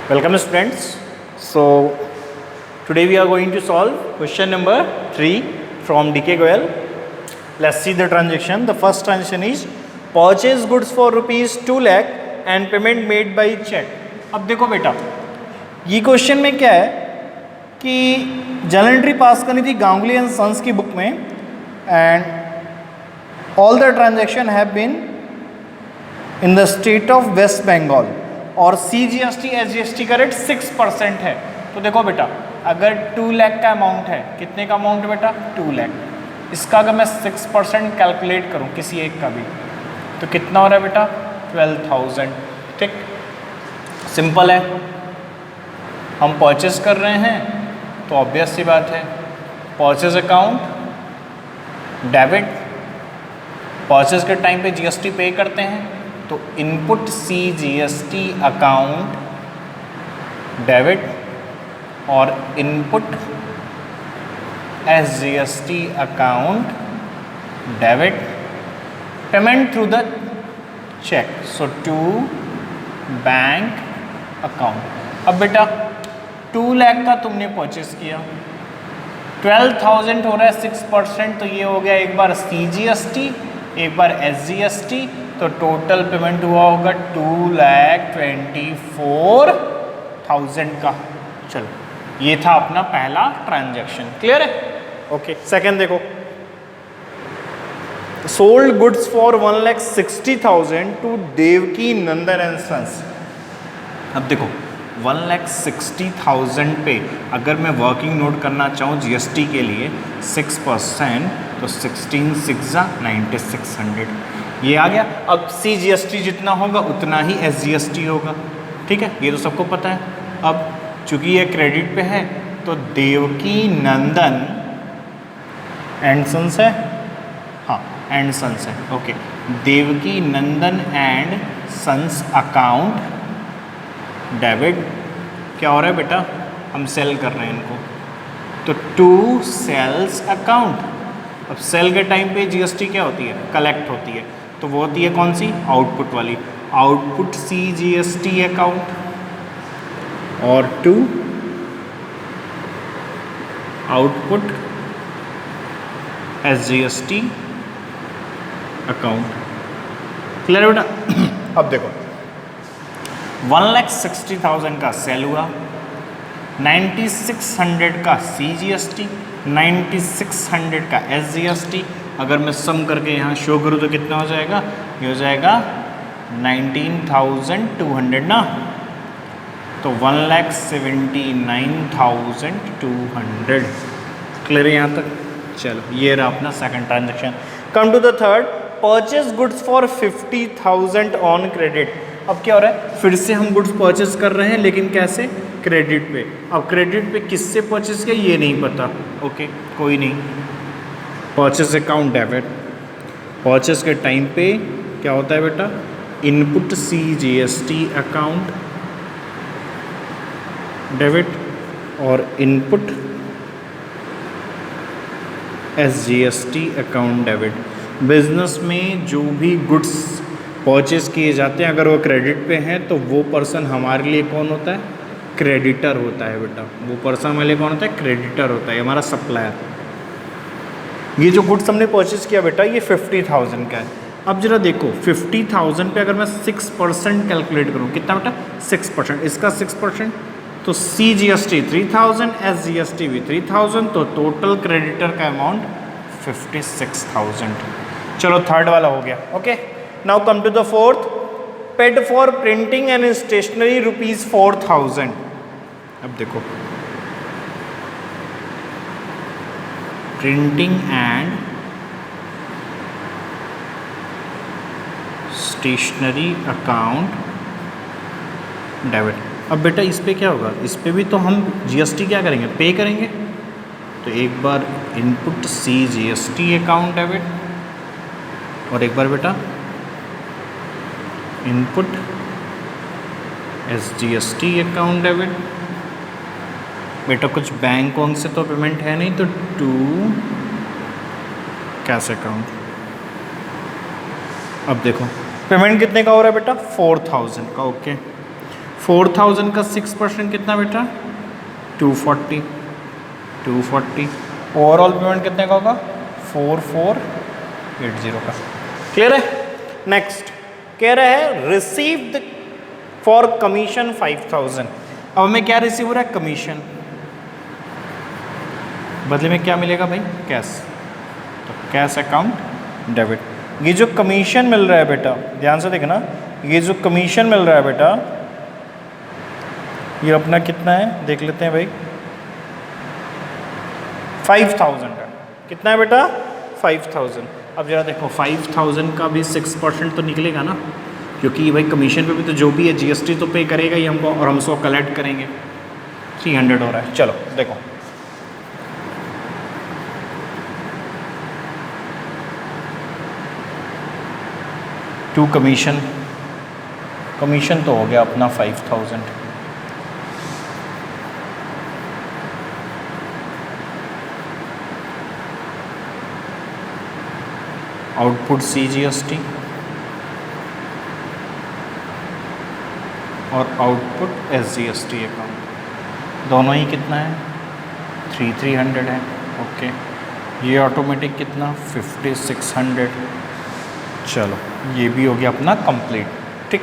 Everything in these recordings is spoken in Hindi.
Welcome students. So today we are going to solve question number 3 from DK Goyal. Let's see the transaction. The first transaction is purchase goods for rupees 2 lakh and payment made by check. अब देखो बेटा ये क्वेश्चन में क्या है कि जर्नल एंट्री पास करनी थी गांगुली एंड सन्स की बुक में and all the transaction have been in the state of West Bengal और CGST SGST का रेट 6% है। तो देखो बेटा अगर 2 लाख का अमाउंट है, कितने का अमाउंट है बेटा 2 लाख, इसका अगर मैं 6% कैलकुलेट करूं किसी एक का भी तो कितना हो रहा है बेटा 12,000। ठीक, सिंपल है। हम परचेज कर रहे हैं तो ऑब्वियस सी बात है परचेज अकाउंट डेबिट, परचेज के टाइम पे GST पे करते हैं तो इनपुट CGST अकाउंट डेबिट और input SGST account debit, payment through the cheque, so to bank account. अब बेटा 2 लाख का तुमने परचेज किया, 12,000 हो रहा है 6%, तो ये हो गया एक बार CGST एक बार SGST, तो टोटल पेमेंट हुआ होगा 2,24,000 का। चलो ये था अपना पहला ट्रांजैक्शन, क्लियर है। ओके, सेकंड देखो sold goods for 1,60,000 to Devaki Nandan and sons. अब देखो 1,60,000 पे अगर मैं वर्किंग नोट करना चाहूँ GST के लिए 6% तो 16 6 9,600 ये आ गया। अब CGST जितना होगा उतना ही SGST होगा, ठीक है, ये तो सबको पता है। अब चूंकि ये क्रेडिट पे है तो देवकी नंदन एंड सन्स है, हाँ एंड सन्स है, okay, Devaki Nandan and sons account debit क्या हो रहा है बेटा, हम सेल कर रहे हैं इनको तो टू सेल्स अकाउंट। अब सेल के टाइम पे GST क्या होती है, कलेक्ट होती है, तो वो होती है कौन सी, आउटपुट वाली, आउटपुट CGST अकाउंट और to output SGST account. Clear बेटा। अब देखो 1,60,000 का सेल हुआ, 9,600 का CGST, 9,600 का SGST। अगर मैं सम करके यहाँ शो करूँ तो कितना हो जाएगा, ये हो जाएगा 19,200 ना, तो 1,79,200। क्लियर है यहाँ तक। चलो ये रहा अपना second transaction. Come to the third, purchase goods for 50,000 on credit. अब क्या हो रहा है, फिर से हम गुड्स परचेज कर रहे हैं लेकिन कैसे, क्रेडिट पे। अब क्रेडिट पे किससे परचेज किया ये नहीं पता, ओके कोई नहीं, परचेज अकाउंट डेबिट, परचेज के टाइम पे क्या होता है बेटा, इनपुट CGST अकाउंट डेबिट और input SGST account debit. Business में जो भी गुड्स परचेज किए जाते हैं अगर वो क्रेडिट पे हैं तो वो पर्सन हमारे लिए कौन होता है, क्रेडिटर होता है बेटा। वो पर्सन हमारे लिए कौन होता है, क्रेडिटर होता है, हमारा सप्लायर। ये जो गुड्स हमने परचेज किया बेटा ये 50,000 का है। अब जरा देखो 50,000 पे अगर मैं 6% कैलकुलेट करूँ कितना बेटा 6%, इसका 6% तो CGST 3,000 SGST भी 3,000, तो टोटल क्रेडिटर का अमाउंट 56,000। चलो थर्ड वाला हो गया। Okay, now come to the fourth, paid for printing and stationery ₹4,000। अब देखो printing and stationery account debit. अब बेटा इस पे क्या होगा, इस पे भी तो हम GST क्या करेंगे, पे करेंगे। तो एक बार इनपुट CGST अकाउंट डेबिट और एक बार बेटा इनपुट SGST अकाउंट डेबिट। बेटा कुछ बैंक वोंक से तो पेमेंट है नहीं, तो टू कैश अकाउंट। अब देखो पेमेंट कितने का हो रहा है बेटा 4,000 का। ओके 4000 का 6% कितना बेटा 240 240। ओवरऑल पेमेंट कितने का होगा 4480 का। क्लियर है। नेक्स्ट कह रहा है रिसीव्ड फॉर कमीशन 5000। अब हमें क्या रिसीव हो रहा है कमीशन, बदले में क्या मिलेगा भाई कैश, तो कैश अकाउंट डेबिट। ये जो कमीशन मिल रहा है बेटा ध्यान से देखना, ये जो कमीशन मिल रहा है बेटा ये अपना कितना है देख लेते हैं भाई 5000 है। कितना है बेटा 5000। अब जरा देखो 5000 का भी 6% तो निकलेगा ना, क्योंकि भाई कमीशन पे भी तो जो भी है जीएसटी तो पे करेगा ही हमको, और हम उसको कलेक्ट करेंगे। 300 हो रहा है। चलो देखो टू कमीशन, कमीशन तो हो गया अपना 5000। आउटपुट CGST और आउटपुट SGST अकाउंट दोनों ही कितना है 300 है। ओके ये ऑटोमेटिक कितना 5600। चलो ये भी हो गया अपना कंप्लीट। ठीक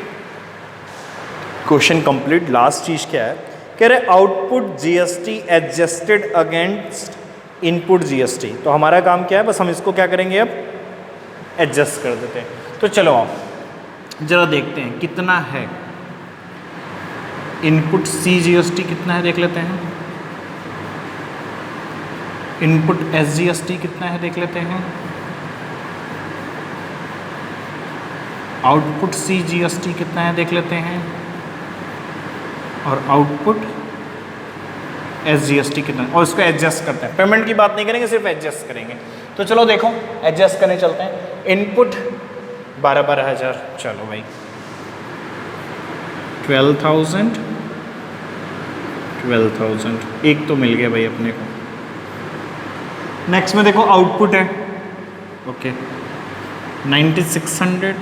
क्वेश्चन कंप्लीट। लास्ट चीज़ क्या है कह रहे output GST adjusted against input GST। तो हमारा काम क्या है बस हम इसको क्या करेंगे अब एडजस्ट कर देते हैं। तो चलो आप जरा देखते हैं कितना है इनपुट CGST कितना है देख लेते हैं, इनपुट SGST कितना है देख लेते हैं, आउटपुट CGST कितना है देख लेते हैं, और आउटपुट SGST कितना है, और इसको एडजस्ट करते हैं। पेमेंट की बात नहीं करेंगे सिर्फ एडजस्ट करेंगे। तो चलो देखो एडजस्ट करने चलते हैं। इनपुट 12,000 चलो भाई 12,000 एक तो मिल गया भाई अपने को। नेक्स्ट में देखो आउटपुट है ओके 9600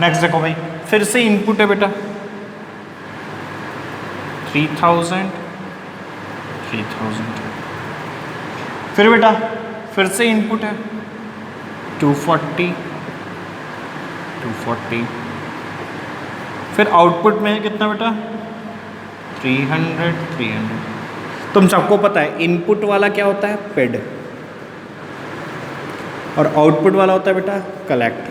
नेक्स्ट देखो भाई फिर से इनपुट है बेटा 3000 फिर बेटा फिर से इनपुट है 240 फिर आउटपुट में है कितना बेटा 300। तुम सबको पता है इनपुट वाला क्या होता है पेड, और आउटपुट वाला होता है बेटा कलेक्ट।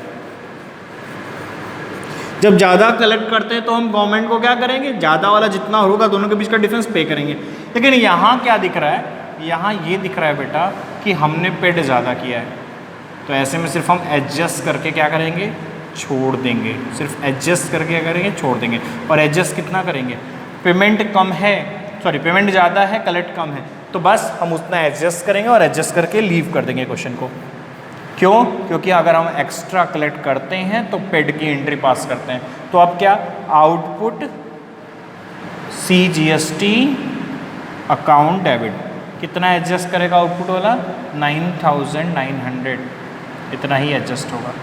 जब ज़्यादा कलेक्ट करते हैं तो हम गवर्नमेंट को क्या करेंगे, ज़्यादा वाला जितना होगा दोनों के बीच का डिफरेंस पे करेंगे। लेकिन यहाँ क्या दिख रहा है, यहाँ ये दिख रहा है बेटा कि हमने पेड ज़्यादा किया है, तो ऐसे में सिर्फ हम एडजस्ट करके क्या करेंगे छोड़ देंगे, सिर्फ एडजस्ट करके क्या करेंगे छोड़ देंगे। और एडजस्ट कितना करेंगे, पेमेंट कम है सॉरी पेमेंट ज़्यादा है कलेक्ट कम है, तो बस हम उतना एडजस्ट करेंगे और एडजस्ट करके लीव कर देंगे क्वेश्चन को। क्यों, क्योंकि अगर हम एक्स्ट्रा कलेक्ट करते हैं तो पेड की एंट्री पास करते हैं। तो अब क्या आउटपुट CGST अकाउंट डेबिट कितना एडजस्ट करेगा आउटपुट वाला 9900 इतना ही एडजस्ट होगा।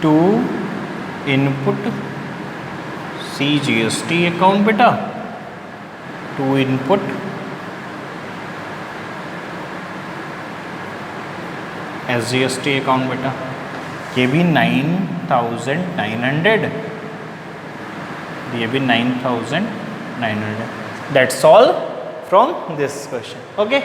टू इनपुट CGST अकाउंट बेटा, टू इनपुट SGST अकाउंट बेटा, ये भी 9900, ये भी 9900। That's all from this question. Okay.